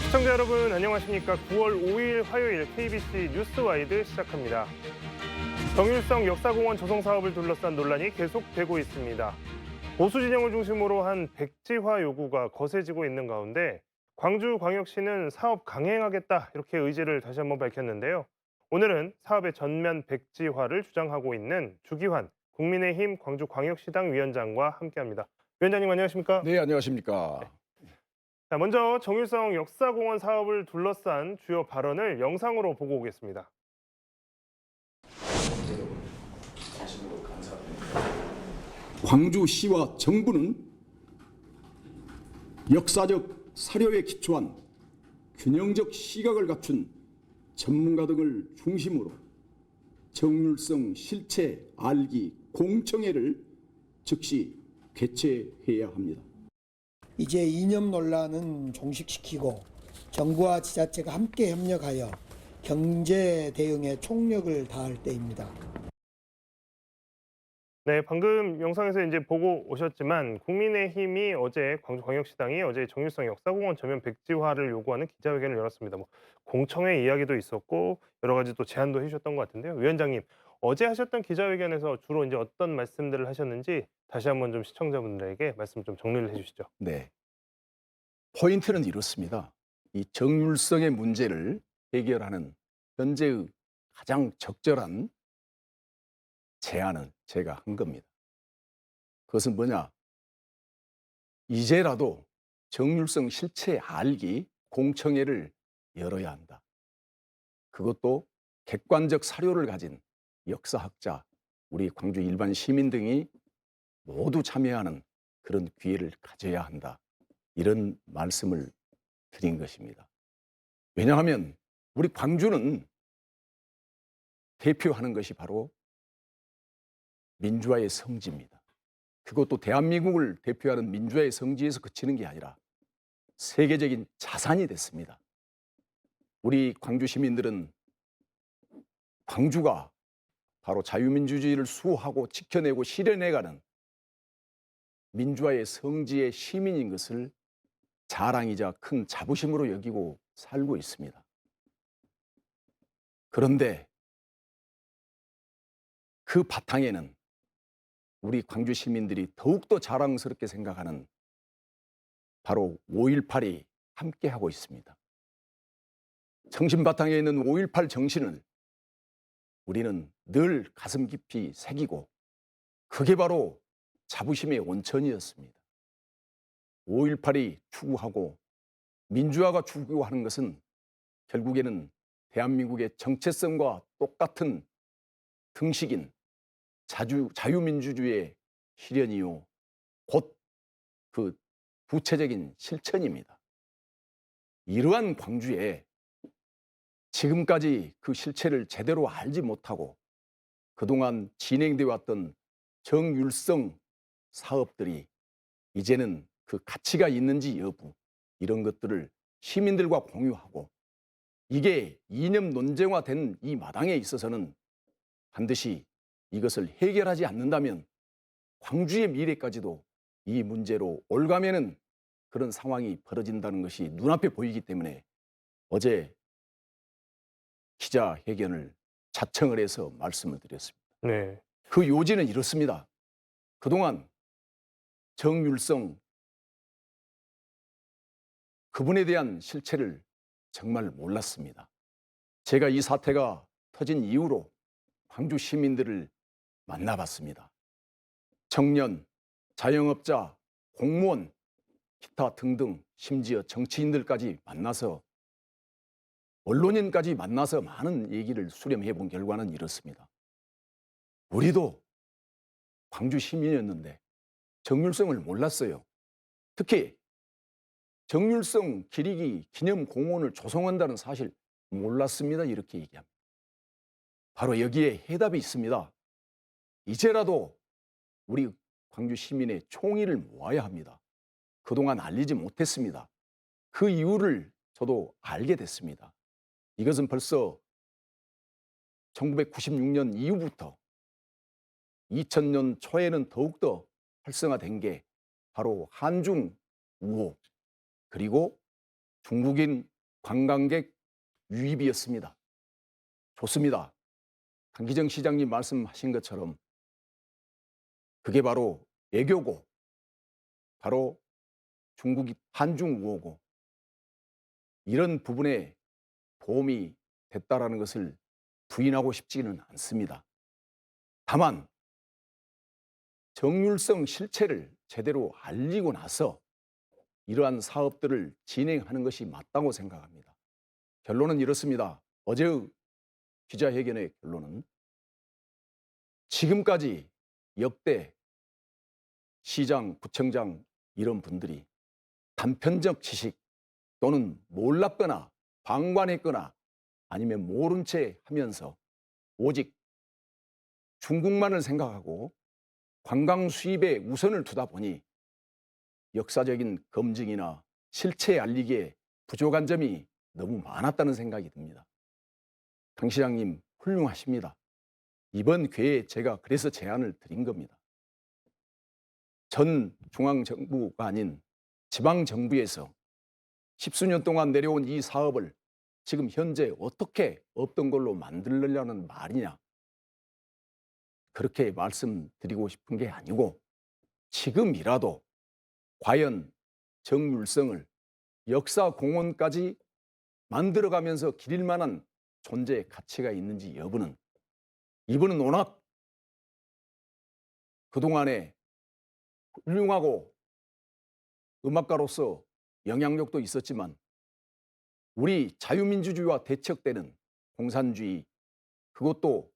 시청자 여러분 안녕하십니까. 9월 5일 화요일 KBC 뉴스와이드 시작합니다. 정일성 역사공원 조성 사업을 둘러싼 논란이 계속되고 있습니다. 보수 진영을 중심으로 한 백지화 요구가 거세지고 있는 가운데 광주광역시는 사업 강행하겠다 이렇게 의지를 다시 한번 밝혔는데요. 오늘은 사업의 전면 백지화를 주장하고 있는 주기환 국민의힘 광주광역시당 위원장과 함께합니다. 위원장님 안녕하십니까? 네, 안녕하십니까. 자, 먼저 정일성 역사공원 사업을 둘러싼 주요 발언을 영상으로 보고 오겠습니다. 광주시와 정부는 역사적 사료에 기초한 균형적 시각을 갖춘 전문가 등을 중심으로 정률성 실체 알기 공청회를 즉시 개최해야 합니다. 이제 이념 논란은 종식시키고 정부와 지자체가 함께 협력하여 경제 대응에 총력을 다할 때입니다. 네, 방금 영상에서 이제 보고 오셨지만 국민의힘이 광주광역시당이 어제 정일성 역사공원 전면 백지화를 요구하는 기자회견을 열었습니다. 공청회 이야기도 있었고 여러 가지 또 제안도 해주셨던 것 같은데요. 위원장님, 어제 하셨던 기자회견에서 주로 이제 어떤 말씀들을 하셨는지 다시 한번 좀 시청자분들에게 말씀 좀 정리를 해주시죠. 네. 포인트는 이렇습니다. 이 정률성의 문제를 해결하는 현재의 가장 적절한 제안은 제가 한 겁니다. 그것은 뭐냐? 이제라도 정률성 실체 알기 공청회를 열어야 한다. 그것도 객관적 사료를 가진 역사학자, 우리 광주 일반 시민 등이 모두 참여하는 그런 기회를 가져야 한다. 이런 말씀을 드린 것입니다. 왜냐하면 우리 광주는 대표하는 것이 바로 민주화의 성지입니다. 그것도 대한민국을 대표하는 민주화의 성지에서 그치는 게 아니라 세계적인 자산이 됐습니다. 우리 광주 시민들은 광주가 바로 자유민주주의를 수호하고 지켜내고 실현해가는 민주화의 성지의 시민인 것을 자랑이자 큰 자부심으로 여기고 살고 있습니다. 그런데 그 바탕에는 우리 광주 시민들이 더욱더 자랑스럽게 생각하는 바로 5.18이 함께하고 있습니다. 정신 바탕에 있는 5.18 정신을 우리는 늘 가슴 깊이 새기고 그게 바로 자부심의 원천이었습니다. 5.18이 추구하고 민주화가 추구하는 것은 결국에는 대한민국의 정체성과 똑같은 등식인 자유민주주의의 실현이요 곧 그 구체적인 실천입니다. 이러한 광주에 지금까지 그 실체를 제대로 알지 못하고 그동안 진행되어 왔던 정율성 사업들이 이제는 그 가치가 있는지 여부 이런 것들을 시민들과 공유하고 이게 이념 논쟁화된 이 마당에 있어서는 반드시 이것을 해결하지 않는다면 광주의 미래까지도 이 문제로 올가매는 그런 상황이 벌어진다는 것이 눈앞에 보이기 때문에 어제 기자회견을 자청을 해서 말씀을 드렸습니다. 네. 그 요지는 이렇습니다. 그동안 정율성 그분에 대한 실체를 정말 몰랐습니다. 제가 이 사태가 터진 이후로 광주 시민들을 만나봤습니다. 청년, 자영업자, 공무원, 기타 등등 심지어 정치인들까지 만나서 언론인까지 만나서 많은 얘기를 수렴해 본 결과는 이렇습니다. 우리도 광주 시민이었는데 정률성을 몰랐어요. 특히 정률성 기리기 기념공원을 조성한다는 사실 몰랐습니다. 이렇게 얘기합니다. 바로 여기에 해답이 있습니다. 이제라도 우리 광주 시민의 총의를 모아야 합니다. 그동안 알리지 못했습니다. 그 이유를 저도 알게 됐습니다. 이것은 벌써 1996년 이후부터 2000년 초에는 더욱더 활성화된 게 바로 한중 우호 그리고 중국인 관광객 유입이었습니다. 좋습니다. 강기정 시장님 말씀하신 것처럼 그게 바로 외교고, 바로 중국이 한중 우호고, 이런 부분에 도움이 됐다라는 것을 부인하고 싶지는 않습니다. 다만 정률성 실체를 제대로 알리고 나서 이러한 사업들을 진행하는 것이 맞다고 생각합니다. 결론은 이렇습니다. 어제의 기자회견의 결론은 지금까지 역대 시장, 구청장 이런 분들이 단편적 지식 또는 몰랐거나 방관했거나 아니면 모른 채 하면서 오직 중국만을 생각하고 관광 수입에 우선을 두다 보니 역사적인 검증이나 실체 알리기에 부족한 점이 너무 많았다는 생각이 듭니다. 강 시장님 훌륭하십니다. 이번 기회에 제가 그래서 제안을 드린 겁니다. 전 중앙정부가 아닌 지방정부에서 십수년 동안 내려온 이 사업을 지금 현재 어떻게 없던 걸로 만들려는 말이냐, 그렇게 말씀드리고 싶은 게 아니고, 지금이라도 과연 정률성을 역사공원까지 만들어가면서 기릴 만한 존재의 가치가 있는지 여부는, 이분은 워낙 그동안에 훌륭하고 음악가로서 영향력도 있었지만 우리 자유민주주의와 대척되는 공산주의, 그것도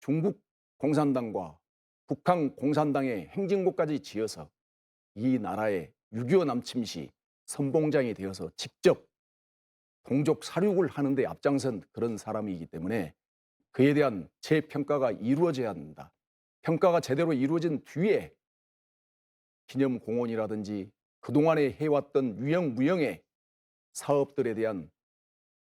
중국 공산당과 북한 공산당의 행진곡까지 지어서 이 나라의 6.25 남침 시 선봉장이 되어서 직접 동족 살육을 하는 데 앞장선 그런 사람이기 때문에 그에 대한 재평가가 이루어져야 한다. 평가가 제대로 이루어진 뒤에 기념공원이라든지 그동안에 해왔던 유형무형의 사업들에 대한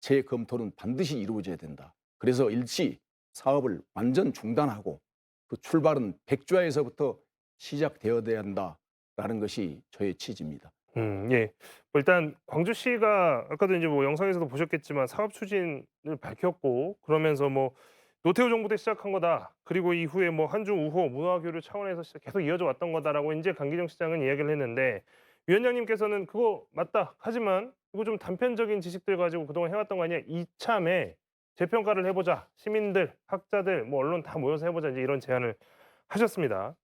재검토는 반드시 이루어져야 된다. 그래서 일시 사업을 완전 중단하고 그 출발은 백좌에서부터 시작되어야 한다라는 것이 저의 취지입니다. 예. 뭐 일단 광주시가 아까도 이제 뭐 영상에서도 보셨겠지만 사업 추진을 밝혔고, 그러면서 뭐 노태우 정부 때 시작한 거다. 그리고 이후에 뭐 한중 우호 문화 교류 차원에서 계속 이어져 왔던 거다라고 이제 강기정 시장은 이야기를 했는데, 위원장님께서는 그거 맞다. 하지만 이거 좀 단편적인 지식들 가지고 그동안 해왔던 거 아니야. 이참에 재평가를 해보자. 시민들, 학자들, 뭐 언론 다 모여서 해보자. 이제 이런 제안을 하셨습니다.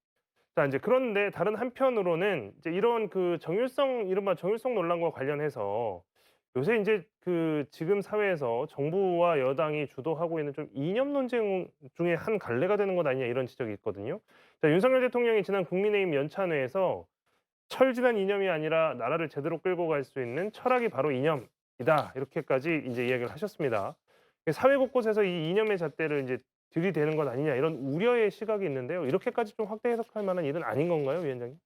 자, 이제 그런데 다른 한편으로는 이제 이런 그 정율성, 이른바 정율성 논란과 관련해서 요새 이제 그 지금 사회에서 정부와 여당이 주도하고 있는 좀 이념 논쟁 중에 한 갈래가 되는 것 아니냐, 이런 지적이 있거든요. 자, 윤석열 대통령이 지난 국민의힘 연찬회에서 철지난 이념이 아니라 나라를 제대로 끌고 갈 수 있는 철학이 바로 이념이다, 이렇게까지 이제 이야기를 하셨습니다. 사회 곳곳에서 이 이념의 잣대를 이제 들이대는 것 아니냐, 이런 우려의 시각이 있는데요. 이렇게까지 좀 확대 해석할 만한 일은 아닌 건가요, 위원장님?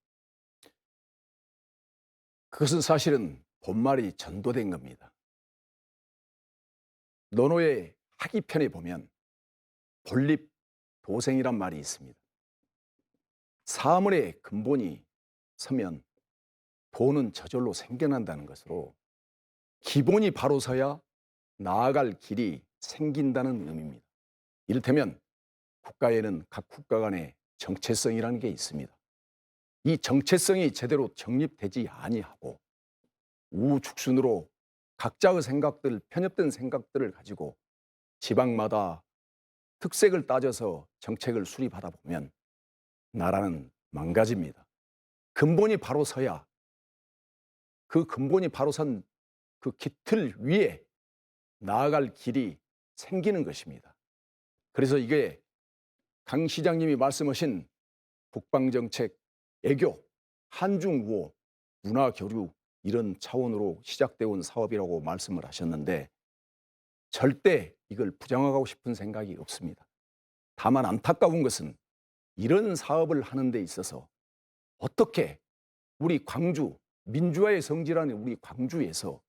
그것은 사실은 본말이 전도된 겁니다. 논어의 학이편에 보면 본립 도생이란 말이 있습니다. 사물의 근본이 서면 도는 저절로 생겨난다는 것으로 기본이 바로 서야 나아갈 길이 생긴다는 의미입니다. 이를테면 국가에는 각 국가 간의 정체성이라는 게 있습니다. 이 정체성이 제대로 정립되지 아니하고 우후죽순으로 각자의 생각들, 편협된 생각들을 가지고 지방마다 특색을 따져서 정책을 수립하다 보면 나라는 망가집니다. 근본이 바로 서야, 그 근본이 바로 선 그 깃틀 위에 나아갈 길이 생기는 것입니다. 그래서 이게 강 시장님이 말씀하신 국방정책, 애교, 한중우호, 문화교류 이런 차원으로 시작되어 온 사업이라고 말씀을 하셨는데 절대 이걸 부정하고 싶은 생각이 없습니다. 다만 안타까운 것은 이런 사업을 하는 데 있어서 어떻게 우리 광주, 민주화의 성지라는 우리 광주에서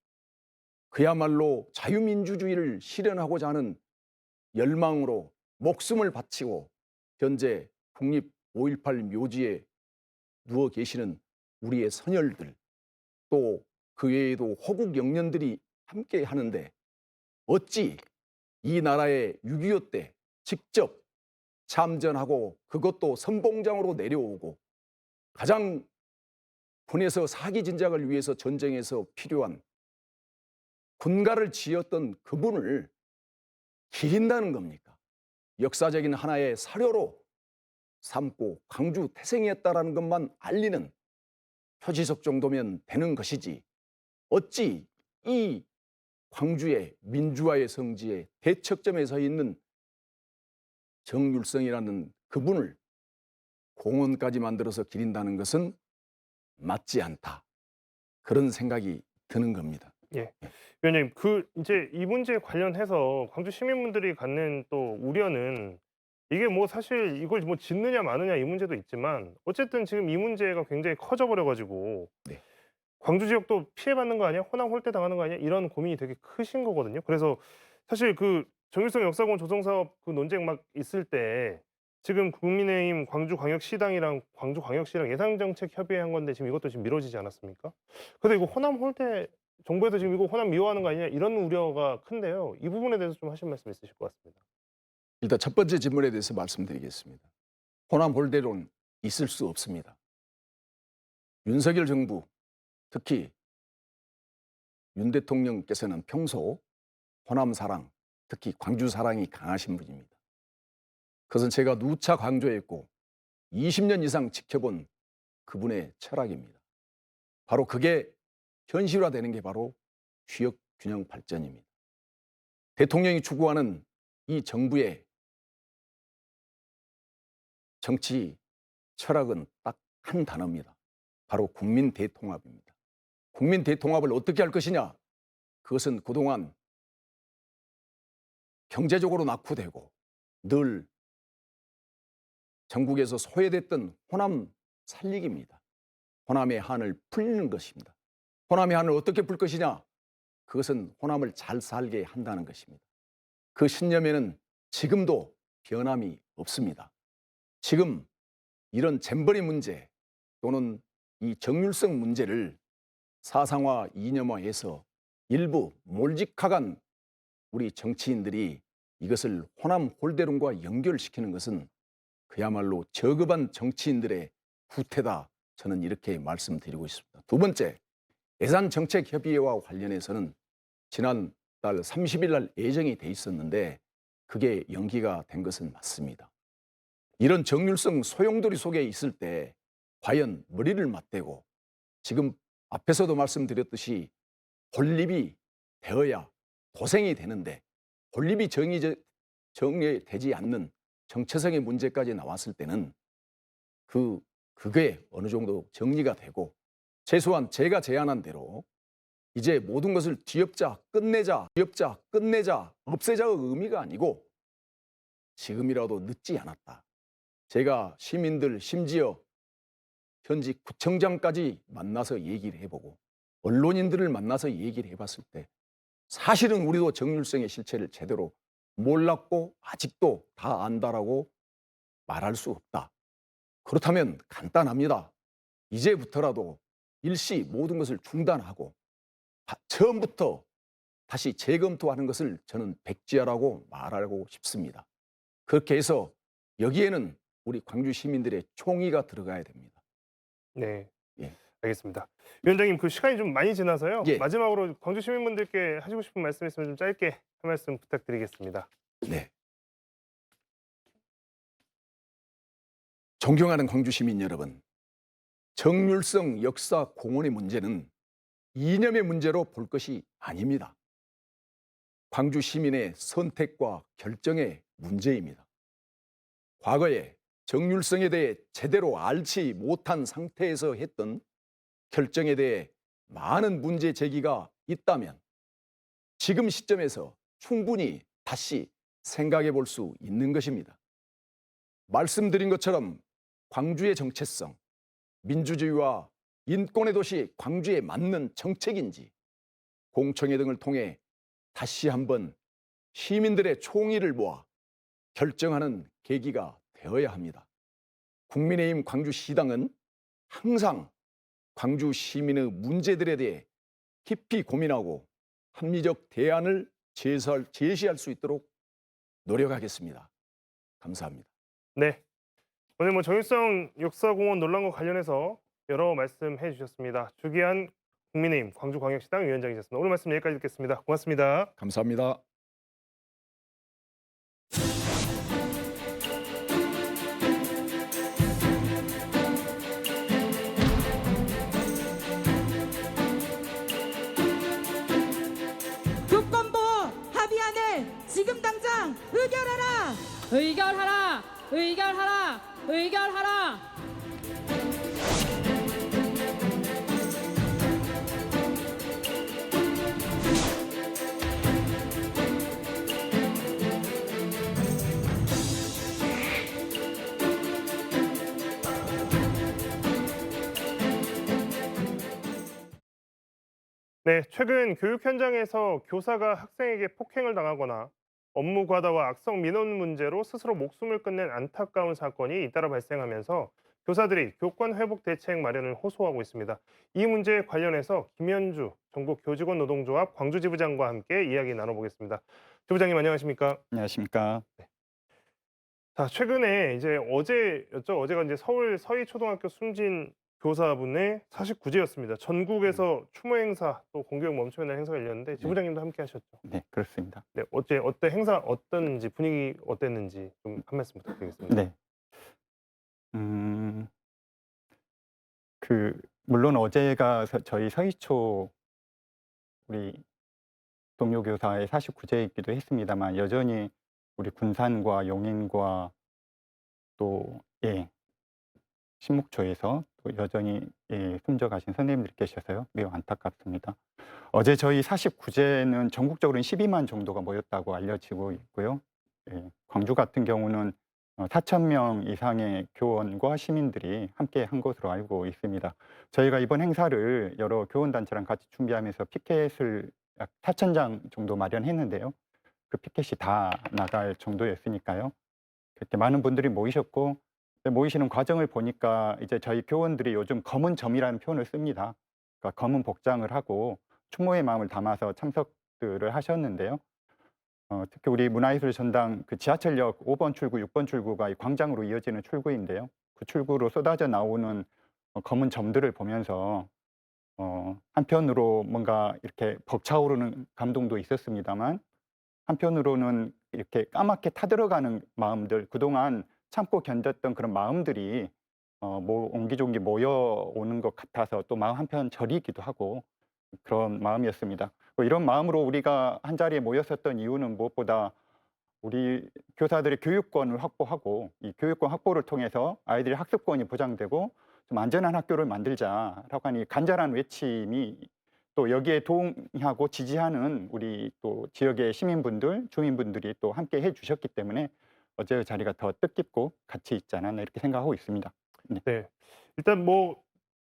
그야말로 자유민주주의를 실현하고자 하는 열망으로 목숨을 바치고 현재 국립 5.18 묘지에 누워 계시는 우리의 선열들, 또 그 외에도 호국 영령들이 함께 하는데 어찌 이 나라의 6.25 때 직접 참전하고 그것도 선봉장으로 내려오고 가장 군에서 사기 진작을 위해서 전쟁에서 필요한 군가를 지었던 그분을 기린다는 겁니까? 역사적인 하나의 사료로 삼고 광주 태생이었다라는 것만 알리는 표지석 정도면 되는 것이지 어찌 이 광주의 민주화의 성지에 대척점에 서 있는 정율성이라는 그분을 공원까지 만들어서 기린다는 것은 맞지 않다. 그런 생각이 드는 겁니다. 예. 위원장님, 이제 이 문제에 관련해서 광주 시민분들이 갖는 또 우려는 이게 뭐 사실 이걸 뭐 짓느냐 마느냐 이 문제도 있지만 어쨌든 지금 이 문제가 굉장히 커져 버려 가지고 네. 광주 지역도 피해받는 거 아니야? 호남 홀대 당하는 거 아니야? 이런 고민이 되게 크신 거거든요. 그래서 사실 정일성 역사공원 조성 사업 논쟁 막 있을 때 지금 국민의힘 광주광역시당이랑 광주광역시랑 예산정책 협의한 건데 지금 이것도 지금 미뤄지지 않았습니까? 근데 이거 호남 홀대 정부에서 지금 이거 호남 미워하는 거 아니냐 이런 우려가 큰데요. 이 부분에 대해서 좀 하실 말씀 있으실 것 같습니다. 일단 첫 번째 질문에 대해서 말씀드리겠습니다. 호남 홀대론 있을 수 없습니다. 윤석열 정부, 특히 윤 대통령께서는 평소 호남 사랑, 특히 광주 사랑이 강하신 분입니다. 그것은 제가 누차 강조했고 20년 이상 지켜본 그분의 철학입니다. 바로 그게 현실화되는 게 바로 지역 균형 발전입니다. 대통령이 추구하는 이 정부의 정치 철학은 딱 한 단어입니다. 바로 국민 대통합입니다. 국민 대통합을 어떻게 할 것이냐? 그것은 그동안 경제적으로 낙후되고 늘 전국에서 소외됐던 호남 살리기입니다. 호남의 한을 풀는 것입니다. 호남의 한을 어떻게 풀 것이냐? 그것은 호남을 잘 살게 한다는 것입니다. 그 신념에는 지금도 변함이 없습니다. 지금 이런 잼버리 문제 또는 이 정율성 문제를 사상화, 이념화해서 일부 몰직하간 우리 정치인들이 이것을 호남 홀대론과 연결시키는 것은 그야말로 저급한 정치인들의 후퇴다. 저는 이렇게 말씀드리고 있습니다. 두 번째, 예산정책협의회와 관련해서는 지난달 30일 날 예정이 돼 있었는데 그게 연기가 된 것은 맞습니다. 이런 정율성 소용돌이 속에 있을 때 과연 머리를 맞대고 지금 앞에서도 말씀드렸듯이 본립이 되어야 도생이 되는데 본립이 정리되지 않는 정체성의 문제까지 나왔을 때는 그게 어느 정도 정리가 되고 최소한 제가 제안한 대로 이제 모든 것을 뒤엎자, 끝내자, 없애자의 의미가 아니고 지금이라도 늦지 않았다. 제가 시민들 심지어 현직 구청장까지 만나서 얘기를 해보고 언론인들을 만나서 얘기를 해봤을 때 사실은 우리도 정율성의 실체를 제대로 몰랐고 아직도 다 안다라고 말할 수 없다. 그렇다면 간단합니다. 이제부터라도 일시 모든 것을 중단하고 처음부터 다시 재검토하는 것을 저는 백지화라고 말하고 싶습니다. 그렇게 해서 여기에는 우리 광주 시민들의 총의가 들어가야 됩니다. 네. 예. 알겠습니다. 위원장님, 시간이 좀 많이 지나서요. 예. 마지막으로 광주 시민분들께 하시고 싶은 말씀 있으면 좀 짧게 한 말씀 부탁드리겠습니다. 네. 존경하는 광주 시민 여러분, 정율성 역사 공원의 문제는 이념의 문제로 볼 것이 아닙니다. 광주 시민의 선택과 결정의 문제입니다. 과거에 정율성에 대해 제대로 알지 못한 상태에서 했던 결정에 대해 많은 문제 제기가 있다면 지금 시점에서 충분히 다시 생각해 볼 수 있는 것입니다. 말씀드린 것처럼 광주의 정체성, 민주주의와 인권의 도시 광주에 맞는 정책인지 공청회 등을 통해 다시 한번 시민들의 총의를 모아 결정하는 계기가 되어야 합니다. 국민의힘 광주시당은 항상 광주 시민의 문제들에 대해 깊이 고민하고 합리적 대안을 제시할 수 있도록 노력하겠습니다. 감사합니다. 네. 오늘 뭐 정일성 역사공원 논란과 관련해서 여러 말씀해 주셨습니다. 주기한 국민의힘 광주광역시당 위원장이셨습니다. 오늘 말씀 여기까지 듣겠습니다. 고맙습니다. 감사합니다. 교권보 합의안을 지금 당장 의결하라! 의결하라! 의결하라! 의결하라! 네, 최근 교육 현장에서 교사가 학생에게 폭행을 당하거나 업무 과다와 악성 민원 문제로 스스로 목숨을 끊는 안타까운 사건이 잇따라 발생하면서 교사들이 교권 회복 대책 마련을 호소하고 있습니다. 이 문제에 관련해서 김현주 전국교직원 노동조합 광주지부장과 함께 이야기 나눠보겠습니다. 지부장님 안녕하십니까? 안녕하십니까. 자, 최근에 이제 어제였죠. 어제가 이제 서울 서희초등학교 숨진 교사분의 49제였습니다. 전국에서 추모 행사 또 공교육 멈춤의 날 행사가 열렸는데 지부장님도 함께 하셨죠. 네, 그렇습니다. 네, 어때 행사 어떤지 분위기 어땠는지 좀 한 말씀 부탁드리겠습니다. 네. 물론 어제가 저희 서희초 우리 동료 교사의 49제이기도 했습니다만 여전히 우리 군산과 용인과 또 신목초에서 또 여전히 숨져가신 선생님들이 계셔서요. 매우 안타깝습니다. 어제 저희 49제는 전국적으로 12만 정도가 모였다고 알려지고 있고요. 광주 같은 경우는 4,000명 이상의 교원과 시민들이 함께 한 것으로 알고 있습니다. 저희가 이번 행사를 여러 교원단체랑 같이 준비하면서 피켓을 약 4,000장 정도 마련했는데요. 그 피켓이 다 나갈 정도였으니까요. 그렇게 많은 분들이 모이셨고 모이시는 과정을 보니까 이제 저희 교원들이 요즘 검은 점이라는 표현을 씁니다. 그러니까 검은 복장을 하고 추모의 마음을 담아서 참석들을 하셨는데요. 특히 우리 문화예술 전당 그 지하철역 5번 출구, 6번 출구가 이 광장으로 이어지는 출구인데요. 그 출구로 쏟아져 나오는 검은 점들을 보면서 한편으로 뭔가 이렇게 벅차오르는 감동도 있었습니다만 한편으로는 이렇게 까맣게 타들어가는 마음들, 그동안 참고 견뎠던 그런 마음들이 옹기종기 모여오는 것 같아서 또 마음 한편 저리기도 하고 그런 마음이었습니다. 이런 마음으로 우리가 한자리에 모였었던 이유는 무엇보다 우리 교사들의 교육권을 확보하고 이 교육권 확보를 통해서 아이들의 학습권이 보장되고 좀 안전한 학교를 만들자라고 하는 간절한 외침이 또 여기에 동의하고 지지하는 우리 또 지역의 시민분들, 주민분들이 또 함께 해주셨기 때문에 어제의 자리가 더 뜻깊고 가치 있지 않았나 이렇게 생각하고 있습니다. 네, 일단 뭐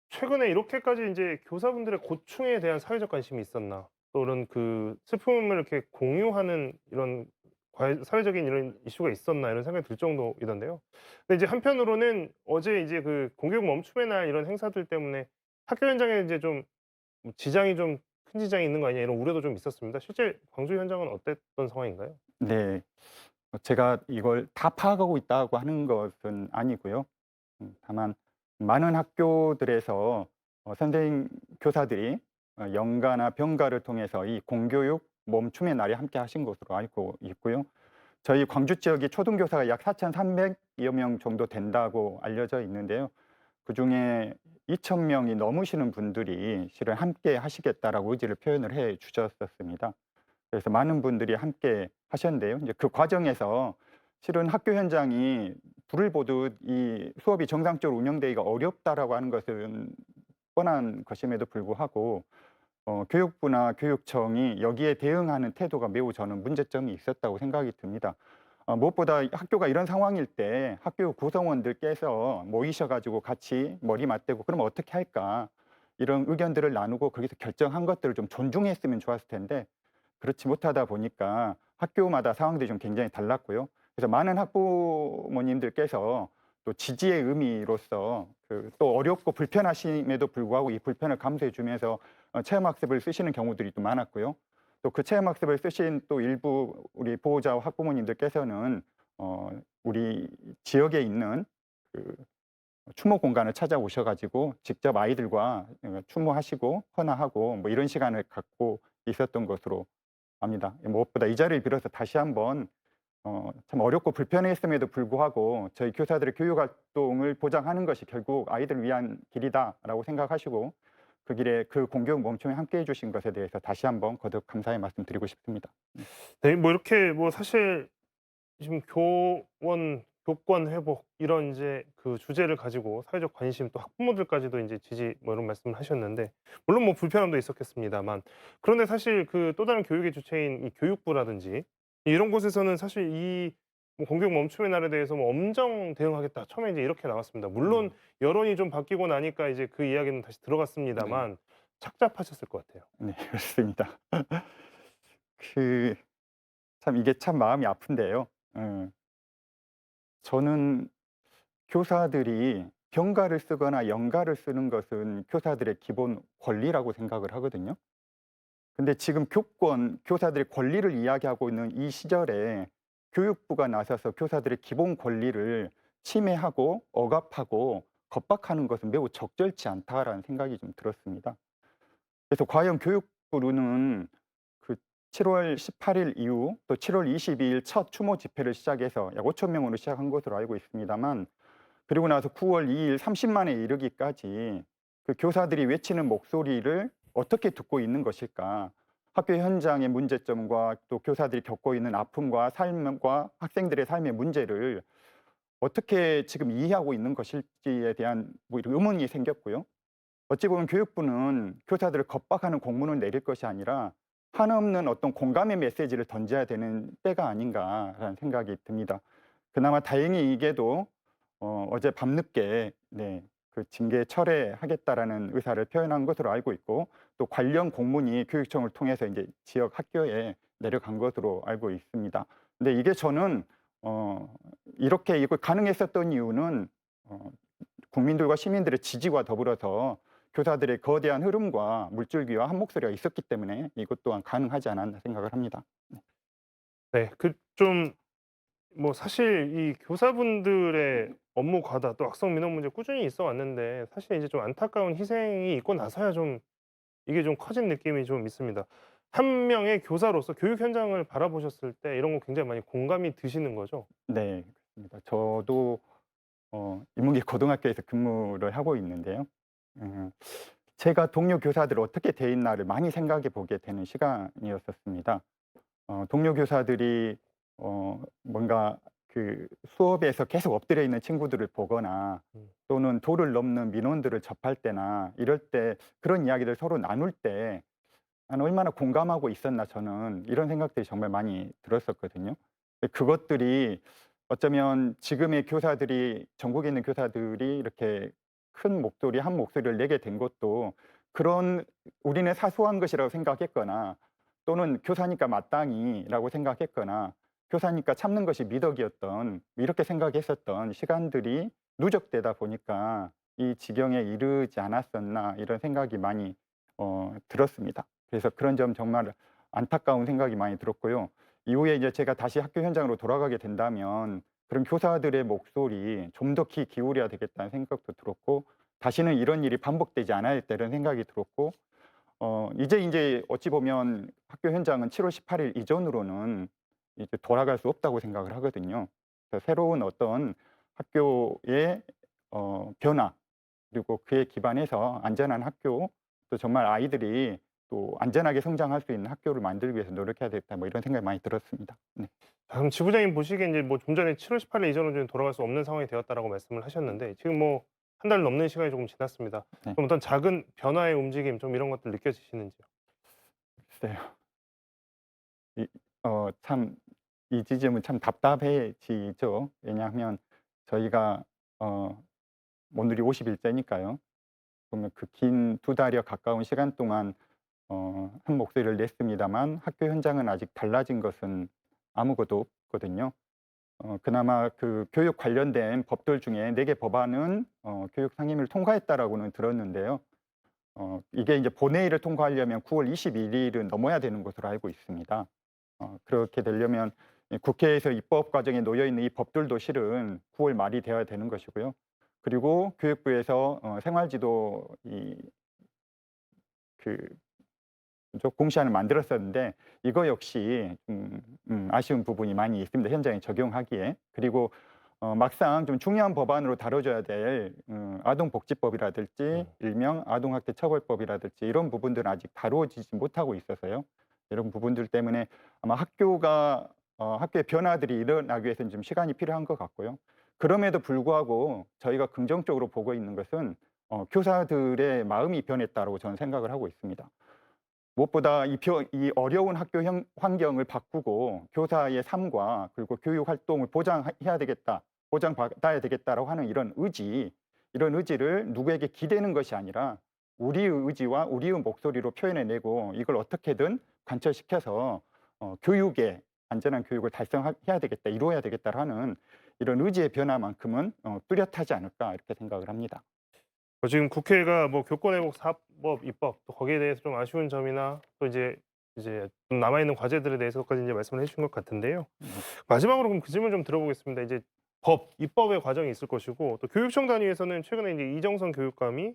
최근에 이렇게까지 이제 교사분들의 고충에 대한 사회적 관심이 있었나, 또 이런 그 슬픔을 이렇게 공유하는 이런 사회적인 이런 이슈가 있었나 이런 생각이 들 정도이던데요. 근데 이제 한편으로는 어제 이제 그 공교육 멈춤의 날 이런 행사들 때문에 학교 현장에 이제 좀 지장이 좀 큰 지장이 있는 거 아니냐 이런 우려도 좀 있었습니다. 실제 광주 현장은 어땠던 상황인가요? 네, 제가 이걸 다 파악하고 있다고 하는 것은 아니고요. 다만 많은 학교들에서 선생님, 교사들이 연가나 병가를 통해서 이 공교육 멈춤의 날에 함께 하신 것으로 알고 있고요. 저희 광주 지역이 초등교사가 약 4,300여 명 정도 된다고 알려져 있는데요. 그중에 2,000명이 넘으시는 분들이 실은 함께 하시겠다라고 의지를 표현을 해 주셨었습니다. 그래서 많은 분들이 함께 하셨는데요. 이제 그 과정에서 실은 학교 현장이 불을 보듯 이 수업이 정상적으로 운영되기가 어렵다라고 하는 것은 뻔한 것임에도 불구하고 교육부나 교육청이 여기에 대응하는 태도가 매우 저는 문제점이 있었다고 생각이 듭니다. 무엇보다 학교가 이런 상황일 때 학교 구성원들께서 모이셔가지고 같이 머리 맞대고 그럼 어떻게 할까 이런 의견들을 나누고 거기서 결정한 것들을 좀 존중했으면 좋았을 텐데 그렇지 못하다 보니까 학교마다 상황들이 좀 굉장히 달랐고요. 그래서 많은 학부모님들께서 또 지지의 의미로서 또 어렵고 불편하심에도 불구하고 이 불편을 감수해 주면서 체험학습을 쓰시는 경우들이 또 많았고요. 또 그 체험학습을 쓰신 또 일부 우리 보호자와 학부모님들께서는 우리 지역에 있는 그 추모 공간을 찾아오셔 가지고 직접 아이들과 추모하시고 헌화하고 뭐 이런 시간을 갖고 있었던 것으로 압니다. 무엇보다 이 자리를 빌어서 다시 한번 참 어렵고 불편했음에도 불구하고 저희 교사들의 교육 활동을 보장하는 것이 결국 아이들을 위한 길이다라고 생각하시고 그 길에 그 공교육 멈춤에 함께해 주신 것에 대해서 다시 한번 거듭 감사의 말씀 드리고 싶습니다. 네, 뭐 이렇게 뭐 사실 지금 교권 회복 이런 이제 그 주제를 가지고 사회적 관심 또 학부모들까지도 이제 지지 뭐 이런 말씀을 하셨는데 물론 뭐 불편함도 있었겠습니다만 그런데 사실 그 또 다른 교육의 주체인 이 교육부라든지 이런 곳에서는 사실 이 뭐 공교육 멈춤의 날에 대해서 뭐 엄정 대응하겠다 처음에 이제 이렇게 나왔습니다. 물론 여론이 좀 바뀌고 나니까 이제 그 이야기는 다시 들어갔습니다만 착잡하셨을 것 같아요. 네, 그렇습니다. 그 참 이게 참 마음이 아픈데요. 저는 교사들이 병가를 쓰거나 연가를 쓰는 것은 교사들의 기본 권리라고 생각을 하거든요. 근데 지금 교사들의 권리를 이야기하고 있는 이 시절에 교육부가 나서서 교사들의 기본 권리를 침해하고 억압하고 겁박하는 것은 매우 적절치 않다라는 생각이 좀 들었습니다. 그래서 과연 교육부는 그 7월 18일 이후 또 7월 22일 첫 추모 집회를 시작해서 약 5천 명으로 시작한 것으로 알고 있습니다만 그리고 나서 9월 2일 30만에 이르기까지 그 교사들이 외치는 목소리를 어떻게 듣고 있는 것일까? 학교 현장의 문제점과 또 교사들이 겪고 있는 아픔과 삶과 학생들의 삶의 문제를 어떻게 지금 이해하고 있는 것일지에 대한 뭐 이런 의문이 생겼고요. 어찌 보면 교육부는 교사들을 겁박하는 공문을 내릴 것이 아니라 한없는 어떤 공감의 메시지를 던져야 되는 때가 아닌가라는 생각이 듭니다. 그나마 다행히이게도 어제 밤늦게 그 징계 철회하겠다라는 의사를 표현한 것으로 알고 있고 또 관련 공문이 교육청을 통해서 이제 지역 학교에 내려간 것으로 알고 있습니다. 근데 이게 저는 이렇게 이걸 가능했었던 이유는 국민들과 시민들의 지지와 더불어서 교사들의 거대한 흐름과 물줄기와 한 목소리가 있었기 때문에 이것 또한 가능하지 않았나 생각을 합니다. 네. 그 좀 뭐 사실 이 교사분들의 업무 과다 또 악성 민원 문제 꾸준히 있어 왔는데 사실 이제 좀 안타까운 희생이 있고 나서야 좀 이게 좀 커진 느낌이 좀 있습니다. 한 명의 교사로서 교육 현장을 바라보셨을 때 이런 거 굉장히 많이 공감이 드시는 거죠? 네, 그렇습니다. 저도 인문계 고등학교에서 근무를 하고 있는데요. 음, 제가 동료 교사들을 어떻게 대했나를 많이 생각해 보게 되는 시간이었었습니다. 동료 교사들이 뭔가 그 수업에서 계속 엎드려 있는 친구들을 보거나 또는 도를 넘는 민원들을 접할 때나 이럴 때 그런 이야기를 서로 나눌 때 얼마나 공감하고 있었나 저는 이런 생각들이 정말 많이 들었었거든요. 그것들이 어쩌면 지금의 교사들이 전국에 있는 교사들이 이렇게 큰 목소리 한 목소리를 내게 된 것도 그런 우리는 사소한 것이라고 생각했거나 또는 교사니까 마땅히라고 생각했거나 교사니까 참는 것이 미덕이었던 이렇게 생각했었던 시간들이 누적되다 보니까 이 지경에 이르지 않았었나 이런 생각이 많이 들었습니다. 그래서 그런 점 정말 안타까운 생각이 많이 들었고요. 이후에 이제 제가 다시 학교 현장으로 돌아가게 된다면 그런 교사들의 목소리 좀 더 귀 기울여야 되겠다는 생각도 들었고 다시는 이런 일이 반복되지 않아야 되는 생각이 들었고 이제 어찌 보면 학교 현장은 7월 18일 이전으로는 이제 돌아갈 수 없다고 생각을 하거든요. 그래서 새로운 어떤 학교의 변화 그리고 그에 기반해서 안전한 학교 또 정말 아이들이 또 안전하게 성장할 수 있는 학교를 만들기 위해서 노력해야 되겠다 뭐 이런 생각이 많이 들었습니다. 네. 그럼 지부장님 보시기에 이제 뭐 좀 전에 7월 18일 이전으로는 돌아갈 수 없는 상황이 되었다라고 말씀을 하셨는데 지금 뭐 한 달 넘는 시간이 조금 지났습니다. 네. 그럼 어떤 작은 변화의 움직임 좀 이런 것들 느껴지시는지요? 글쎄요. 참 이 지점은 참 답답해지죠. 왜냐하면 저희가 오늘이 50일째니까요. 그러면 그 긴 2달여 가까운 시간 동안 한 목소리를 냈습니다만 학교 현장은 아직 달라진 것은 아무것도 없거든요. 그나마 그 교육 관련된 법들 중에 4개 법안은 교육 상임위를 통과했다라고는 들었는데요. 이게 이제 본회의를 통과하려면 9월 21일은 넘어야 되는 것으로 알고 있습니다. 그렇게 되려면 국회에서 입법 과정에 놓여 있는 이 법들도 실은 9월 말이 되어야 되는 것이고요. 그리고 교육부에서 생활지도 공시안을 만들었었는데 이거 역시 아쉬운 부분이 많이 있습니다. 현장에 적용하기에. 그리고 막상 좀 중요한 법안으로 다뤄져야 될 아동복지법이라든지 일명 아동학대처벌법이라든지 이런 부분들은 아직 다루어지지 못하고 있어서요. 이런 부분들 때문에 아마 학교의 변화들이 일어나기 위해서는 좀 시간이 필요한 것 같고요. 그럼에도 불구하고 저희가 긍정적으로 보고 있는 것은 교사들의 마음이 변했다고 저는 생각을 하고 있습니다. 무엇보다 이 어려운 학교 환경을 바꾸고 교사의 삶과 그리고 교육 활동을 보장해야 되겠다, 보장받아야 되겠다라고 하는 이런 의지를 누구에게 기대는 것이 아니라 우리의 의지와 우리의 목소리로 표현해내고 이걸 어떻게든 관철시켜서 교육의 안전한 교육을 달성해야 되겠다, 이루어야 되겠다라는 이런 의지의 변화만큼은 뚜렷하지 않을까 이렇게 생각을 합니다. 지금 국회가 뭐 교권회복 사법 입법 또 거기에 대해서 좀 아쉬운 점이나 또 이제 좀 남아 있는 과제들에 대해서까지 이제 말씀을 해주신 것 같은데요. 마지막으로 그럼 그 질문 좀 들어보겠습니다. 이제 입법의 과정이 있을 것이고 또 교육청 단위에서는 최근에 이제 이정선 교육감이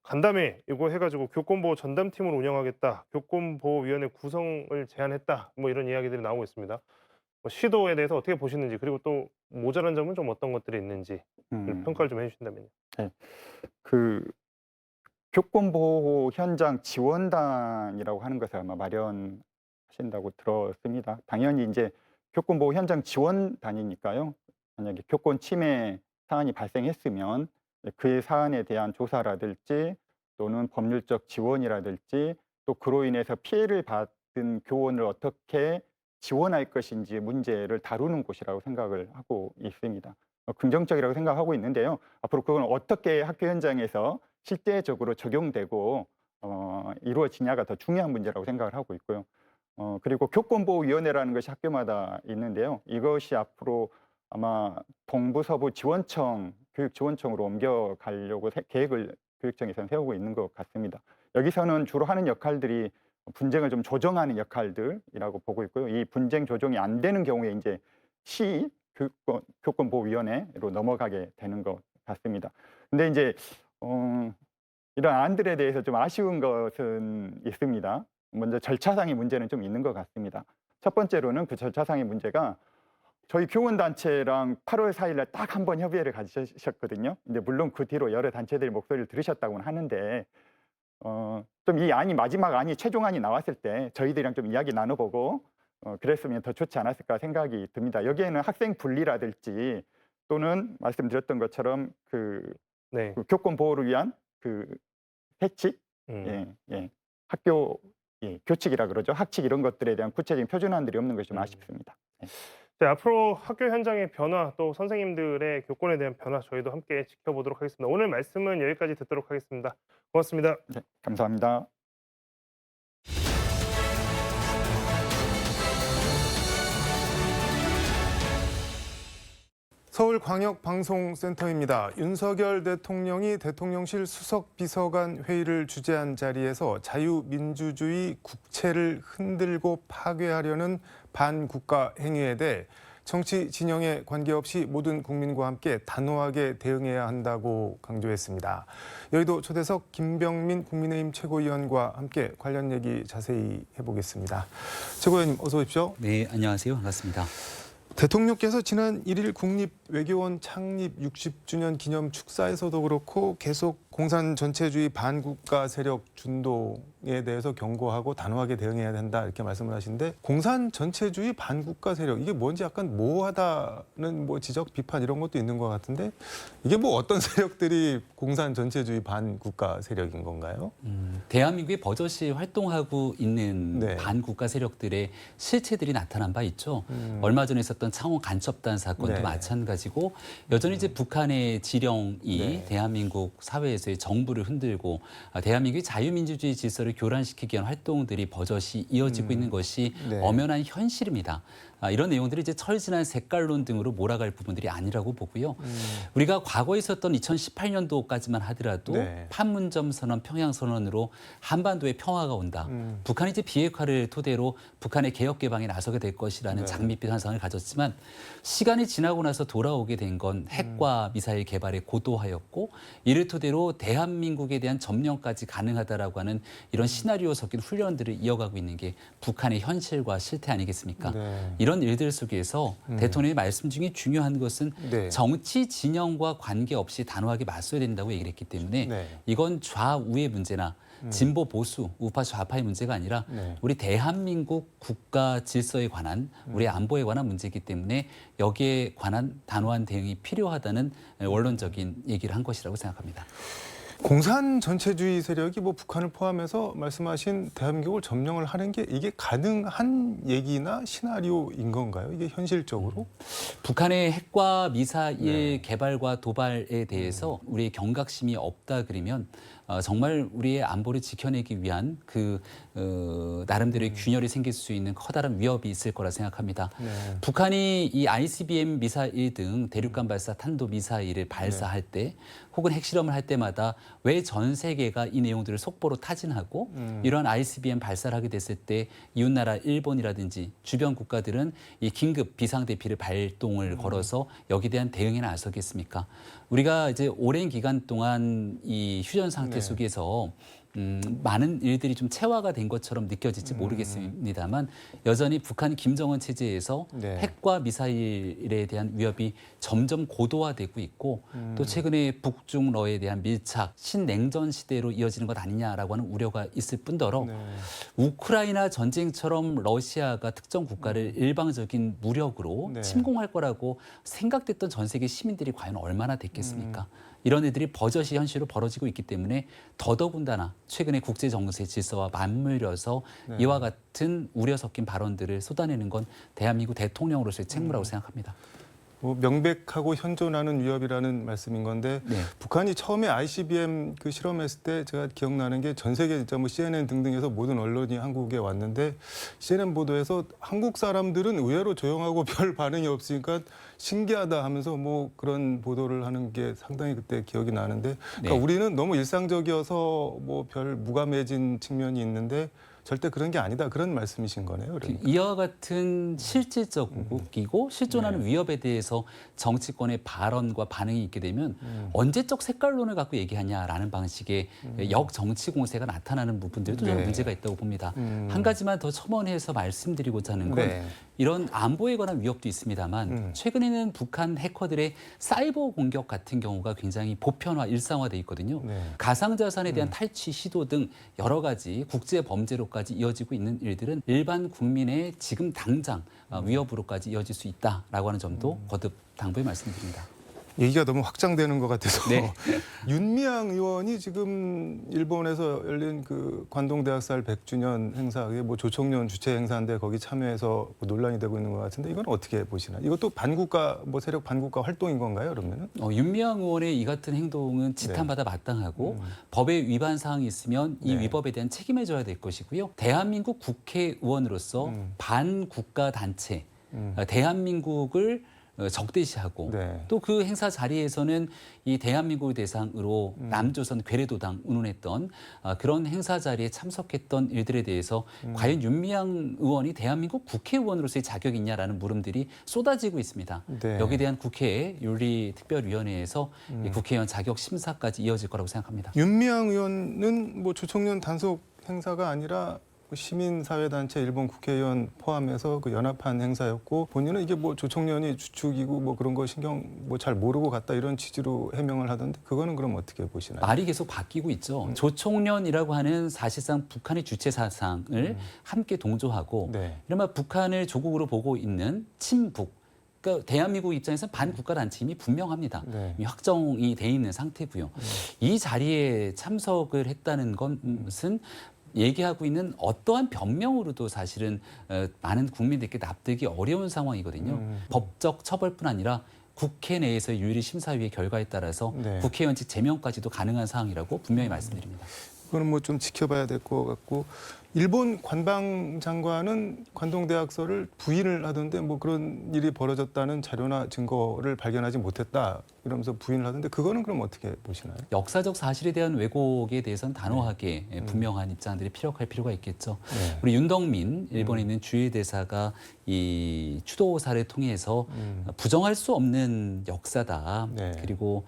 간담회 이거 해가지고 교권보호 전담팀을 운영하겠다, 교권보호위원회 구성을 제안했다, 뭐 이런 이야기들이 나오고 있습니다. 시도에 대해서 어떻게 보시는지 그리고 또 모자란 점은 좀 어떤 것들이 있는지 평가를 좀 해주신다면요. 네. 교권보호 현장 지원단이라고 하는 것을 아마 마련하신다고 들었습니다. 당연히 이제 교권보호 현장 지원단이니까요. 만약에 교권 침해 사안이 발생했으면 그 사안에 대한 조사라든지 또는 법률적 지원이라든지 또 그로 인해서 피해를 받은 교원을 어떻게 지원할 것인지 문제를 다루는 곳이라고 생각을 하고 있습니다. 긍정적이라고 생각하고 있는데요. 앞으로 그건 어떻게 학교 현장에서 실제적으로 적용되고 이루어지냐가 더 중요한 문제라고 생각을 하고 있고요. 그리고 교권보호위원회라는 것이 학교마다 있는데요. 이것이 앞으로 아마 동부 서부 지원청, 교육지원청으로 옮겨가려고 계획을 교육청에서는 세우고 있는 것 같습니다. 여기서는 주로 하는 역할들이 분쟁을 좀 조정하는 역할들이라고 보고 있고요. 이 분쟁 조정이 안 되는 경우에 이제 교권보호위원회로 넘어가게 되는 것 같습니다. 근데 이제 이런 안들에 대해서 좀 아쉬운 것은 있습니다. 먼저 절차상의 문제는 좀 있는 것 같습니다. 첫 번째로는 그 절차상의 문제가 저희 교원단체랑 8월 4일 날 딱 한 번 협의회를 가지셨거든요. 근데 물론 그 뒤로 여러 단체들이 목소리를 들으셨다고는 하는데 좀 이 안이 마지막 안이 최종안이 나왔을 때 저희들이랑 좀 이야기 나눠보고 그랬으면 더 좋지 않았을까 생각이 듭니다. 여기에는 학생 분리라든지 또는 말씀드렸던 것처럼 그 교권 보호를 위한 그 해칙, 학교 교칙이라 그러죠. 학칙 이런 것들에 대한 구체적인 표준안들이 없는 것이 좀 아쉽습니다. 네, 앞으로 학교 현장의 변화 또 선생님들의 교권에 대한 변화 저희도 함께 지켜보도록 하겠습니다. 오늘 말씀은 여기까지 듣도록 하겠습니다. 고맙습니다. 네, 감사합니다. 서울광역방송센터입니다. 윤석열 대통령이 대통령실 수석비서관 회의를 주재한 자리에서 자유민주주의 국채를 흔들고 파괴하려는 반국가 행위에 대해 정치 진영에 관계없이 모든 국민과 함께 단호하게 대응해야 한다고 강조했습니다. 여의도 초대석 김병민 국민의힘 최고위원과 함께 관련 얘기 자세히 해보겠습니다. 최고위원님 어서 오십시오. 네, 안녕하세요. 반갑습니다. 대통령께서 지난 1일 국립외교원 창립 60주년 기념 축사에서도 그렇고 계속 공산 전체주의 반국가 세력 준동에 대해서 경고하고 단호하게 대응해야 된다 이렇게 말씀을 하시는데 공산 전체주의 반국가 세력 이게 뭔지 약간 모호하다는 뭐 지적 비판 이런 것도 있는 것 같은데 이게 뭐 어떤 세력들이 공산 전체주의 반국가 세력인 건가요? 대한민국에 버젓이 활동하고 있는 네. 반국가 세력들의 실체들이 나타난 바 있죠. 얼마 전에 있었던 창원 간첩단 사건도 네. 마찬가지고 여전히 이제 북한의 지령이 네. 대한민국 사회에서 곳에 정부를 흔들고 대한민국의 자유민주주의 질서를 교란시키기 위한 활동들이 버젓이 이어지고 있는 것이 네. 엄연한 현실입니다. 이런 내용들이 이제 철진한 색깔론 등으로 몰아갈 부분들이 아니라고 보고요. 우리가 과거에 있었던 2018년도까지만 하더라도 네. 판문점 선언, 평양 선언으로 한반도에 평화가 온다. 북한이 이제 비핵화를 토대로 북한의 개혁 개방에 나서게 될 것이라는 네. 장밋빛 환상을 가졌지만 시간이 지나고 나서 돌아오게 된 건 핵과 미사일 개발에 고도하였고 이를 토대로 대한민국에 대한 점령까지 가능하다라고 하는 이런 시나리오 섞인 훈련들을 이어가고 있는 게 북한의 현실과 실태 아니겠습니까? 네. 이런 일들 속에서 대통령의 말씀 중에 중요한 것은 네. 정치 진영과 관계없이 단호하게 맞서야 된다고 얘기를 했기 때문에 네. 이건 좌우의 문제나 진보 보수, 우파 좌파의 문제가 아니라 네. 우리 대한민국 국가 질서에 관한 우리 안보에 관한 문제이기 때문에 여기에 관한 단호한 대응이 필요하다는 원론적인 얘기를 한 것이라고 생각합니다. 공산 전체주의 세력이 뭐 북한을 포함해서 말씀하신 대한민국을 점령을 하는 게 이게 가능한 얘기나 시나리오인 건가요? 이게 현실적으로? 북한의 핵과 미사일 네. 개발과 도발에 대해서 우리의 경각심이 없다 그러면 정말 우리의 안보를 지켜내기 위한 그 나름대로의 균열이 생길 수 있는 커다란 위협이 있을 거라 생각합니다. 네. 북한이 이 ICBM 미사일 등 대륙간 발사 탄도 미사일을 발사할 때 혹은 핵실험을 할 때마다 왜 전 세계가 이 내용들을 속보로 타진하고 이러한 ICBM 발사를 하게 됐을 때 이웃나라 일본이라든지 주변 국가들은 이 긴급 비상대피를 발동을 걸어서 여기에 대한 대응에 나서겠습니까? 우리가 이제 오랜 기간 동안 이 휴전 상태 속에서 많은 일들이 좀 체화가 된 것처럼 느껴질지 모르겠습니다만 여전히 북한 김정은 체제에서 네. 핵과 미사일에 대한 위협이 점점 고도화되고 있고 또 최근에 북중러에 대한 밀착, 신냉전 시대로 이어지는 것 아니냐라고 하는 우려가 있을 뿐더러 네. 우크라이나 전쟁처럼 러시아가 특정 국가를 일방적인 무력으로 네. 침공할 거라고 생각됐던 전 세계 시민들이 과연 얼마나 됐겠습니까? 이런 애들이 버젓이 현실로 벌어지고 있기 때문에 더더군다나 최근에 국제 정세 질서와 맞물려서 이와 같은 우려 섞인 발언들을 쏟아내는 건 대한민국 대통령으로서의 책무라고 생각합니다. 뭐 명백하고 현존하는 위협이라는 말씀인 건데 네. 북한이 처음에 ICBM 그 실험했을 때 제가 기억나는 게 전 세계 진짜 뭐 CNN 등등에서 모든 언론이 한국에 왔는데 CNN 보도에서 한국 사람들은 의외로 조용하고 별 반응이 없으니까 신기하다 하면서 뭐 그런 보도를 하는 게 상당히 그때 기억이 나는데 그러니까 네. 우리는 너무 일상적이어서 뭐 별 무감해진 측면이 있는데 절대 그런 게 아니다 그런 말씀이신 거네요. 그러니까. 이와 같은 실질적이고 실존하는 위협에 대해서 정치권의 발언과 반응이 있게 되면 언제적 색깔론을 갖고 얘기하냐라는 방식의 역정치 공세가 나타나는 부분들도 저는 네. 문제가 있다고 봅니다. 한 가지만 더 첨언해서 말씀드리고자 하는 건 네. 이런 안보에 관한 위협도 있습니다만 최근에는 북한 해커들의 사이버 공격 같은 경우가 굉장히 보편화, 일상화돼 있거든요. 네. 가상자산에 대한 탈취 시도 등 여러 가지 국제 범죄로까지 이어지고 있는 일들은 일반 국민의 지금 당장 위협으로까지 이어질 수 있다라고 하는 점도 거듭 당부의 말씀드립니다. 얘기가 너무 확장되는 것 같아서 네. 윤미향 의원이 지금 일본에서 열린 그 관동대학살 100주년 행사, 그게 뭐 조총련 주최 행사인데 거기 참여해서 논란이 되고 있는 것 같은데 이건 어떻게 보시나요? 이것도 반국가 뭐 세력 반국가 활동인 건가요? 그러면은? 윤미향 의원의 이 같은 행동은 지탄받아 마땅하고 법에 위반 사항이 있으면 이 네. 위법에 대한 책임을 져야 될 것이고요. 대한민국 국회의원으로서 반국가 단체, 대한민국을 적대시하고 네. 또 그 행사 자리에서는 이 대한민국을 대상으로 남조선 괴뢰도당 운운했던 그런 행사 자리에 참석했던 일들에 대해서 과연 윤미향 의원이 대한민국 국회의원으로서의 자격이 있냐라는 물음들이 쏟아지고 있습니다. 네. 여기에 대한 국회 윤리특별위원회에서 이 국회의원 자격 심사까지 이어질 거라고 생각합니다. 윤미향 의원은 뭐 조총련 단속 행사가 아니라 시민사회단체 일본 국회의원 포함해서 그 연합한 행사였고 본인은 이게 뭐 조총련이 주축이고 뭐 그런 거 신경 뭐 잘 모르고 갔다 이런 취지로 해명을 하던데 그거는 그럼 어떻게 보시나요? 말이 계속 바뀌고 있죠. 조총련이라고 하는 사실상 북한의 주체 사상을 함께 동조하고 네. 이른바 북한을 조국으로 보고 있는 친북. 그러니까 대한민국 입장에서는 반국가 단체임이 분명합니다. 네. 이미 확정이 돼 있는 상태고요. 이 자리에 참석을 했다는 것은 얘기하고 있는 어떠한 변명으로도 사실은 많은 국민들께 납득이 어려운 상황이거든요. 법적 처벌뿐 아니라 국회 내에서의 유일의 심사위의 결과에 따라서 네. 국회의원직 제명까지도 가능한 사항이라고 분명히 말씀드립니다. 그거는 뭐 좀 지켜봐야 될 것 같고 일본 관방장관은 관동대학설을 부인을 하던데 뭐 그런 일이 벌어졌다는 자료나 증거를 발견하지 못했다 이러면서 부인을 하던데 그거는 그럼 어떻게 보시나요? 역사적 사실에 대한 왜곡에 대해서는 단호하게 분명한 입장들이 피력할 필요가 있겠죠. 우리 윤덕민 일본에 있는 주일 대사가 이 추도 사를 통해서 부정할 수 없는 역사다. 네. 그리고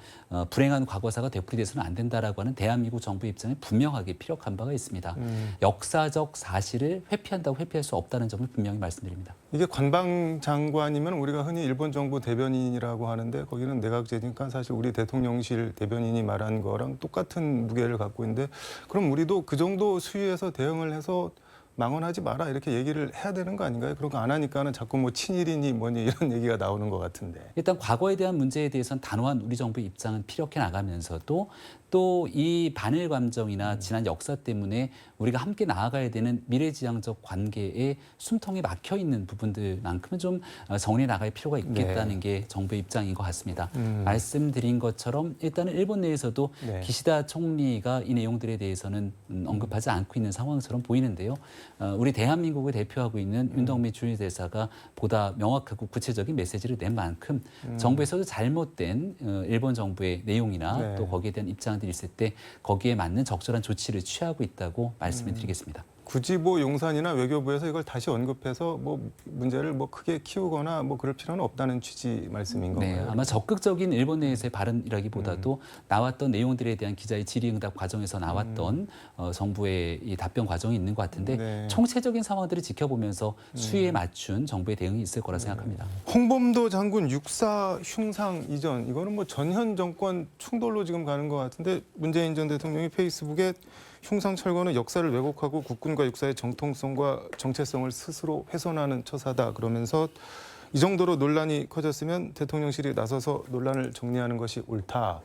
불행한 과거사가 되풀이돼서는 안 된다라고 하는 대한민국 정부 입장에 분명하게 피력한 바가 있습니다. 역사적 사실을 회피한다고 회피할 수 없다는 점을 분명히 말씀드립니다. 이게 관방장관이면 우리가 흔히 일본 정부 대변인이라고 하는데 거기는 내각제니까 사실 우리 대통령실 대변인이 말한 거랑 똑같은 무게를 갖고 있는데 그럼 우리도 그 정도 수위에서 대응을 해서 망언하지 마라 이렇게 얘기를 해야 되는 거 아닌가요? 그런 거 안 하니까는 자꾸 뭐 친일이니 뭐니 이런 얘기가 나오는 것 같은데. 일단 과거에 대한 문제에 대해서는 단호한 우리 정부의 입장은 피력해 나가면서도 또 이 반일 감정이나 지난 역사 때문에 우리가 함께 나아가야 되는 미래지향적 관계에 숨통이 막혀 있는 부분들만큼은 좀 정리해 나갈 필요가 있겠다는 게 정부의 입장인 것 같습니다. 말씀드린 것처럼 일단은 일본 내에서도 네. 기시다 총리가 이 내용들에 대해서는 언급하지 않고 있는 상황처럼 보이는데요. 우리 대한민국을 대표하고 있는 윤덕민 주일 대사가 보다 명확하고 구체적인 메시지를 낸 만큼 정부에서도 잘못된 일본 정부의 내용이나 네. 또 거기에 대한 입장들이 있을 때 거기에 맞는 적절한 조치를 취하고 있다고 말씀을 드리겠습니다. 굳이 뭐 용산이나 외교부에서 이걸 다시 언급해서 뭐 문제를 뭐 크게 키우거나 뭐 그럴 필요는 없다는 취지 말씀인 네, 건가요? 아마 적극적인 일본 내에서의 발언이라기보다도 나왔던 내용들에 대한 기자의 질의응답 과정에서 나왔던 정부의 이 답변 과정이 있는 것 같은데 네. 총체적인 상황들을 지켜보면서 수위에 맞춘 정부의 대응이 있을 거라 생각합니다. 홍범도 장군 육사 흉상 이전 이거는 뭐 전현 정권 충돌로 지금 가는 것 같은데 문재인 전 대통령이 페이스북에 흉상 철거는 역사를 왜곡하고 국군과 육사의 정통성과 정체성을 스스로 훼손하는 처사다 그러면서 이 정도로 논란이 커졌으면 대통령실이 나서서 논란을 정리하는 것이 옳다.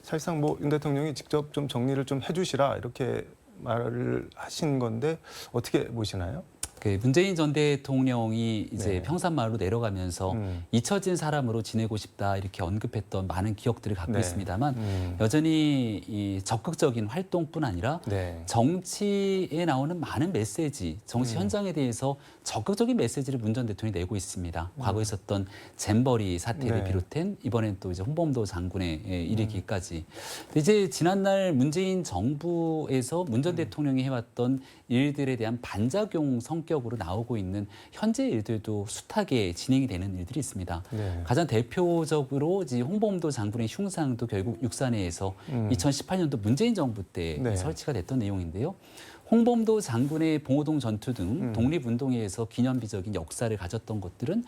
사실상 뭐 윤 대통령이 직접 좀 정리를 좀 해주시라 이렇게 말을 하신 건데 어떻게 보시나요? 그 문재인 전 대통령이 이제 네. 평산마을로 내려가면서 잊혀진 사람으로 지내고 싶다 이렇게 언급했던 많은 기억들을 갖고 네. 있습니다만 여전히 이 적극적인 활동뿐 아니라 네. 정치에 나오는 많은 메시지, 정치 현장에 대해서 적극적인 메시지를 문 전 대통령이 내고 있습니다. 과거에 있었던 잼버리 사태를 네. 비롯한 이번엔 또 이제 홍범도 장군에 이르기까지. 근데 이제 지난날 문재인 정부에서 문 전 대통령이 해왔던 일들에 대한 반작용 성격으로 나오고 있는 현재 일들도 숱하게 진행이 되는 일들이 있습니다. 네. 가장 대표적으로 이제 홍범도 장군의 흉상도 결국 육사내에서 2018년도 문재인 정부 때 네. 설치가 됐던 내용인데요. 홍범도 장군의 봉오동 전투 등 독립운동에서 기념비적인 역사를 가졌던 것들은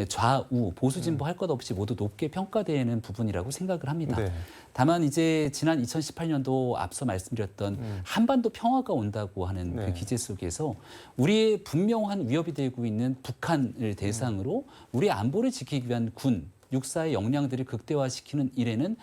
좌우 보수 진보 할 것 없이 모두 높게 평가되는 부분이라고 생각을 합니다. 네. 다만 이제 지난 2018년도 앞서 말씀드렸던 한반도 평화가 온다고 하는 네. 그 기제 속에서 우리의 분명한 위협이 되고 있는 북한을 대상으로 우리의 안보를 지키기 위한 군 육사의 역량들을 극대화시키는 일에는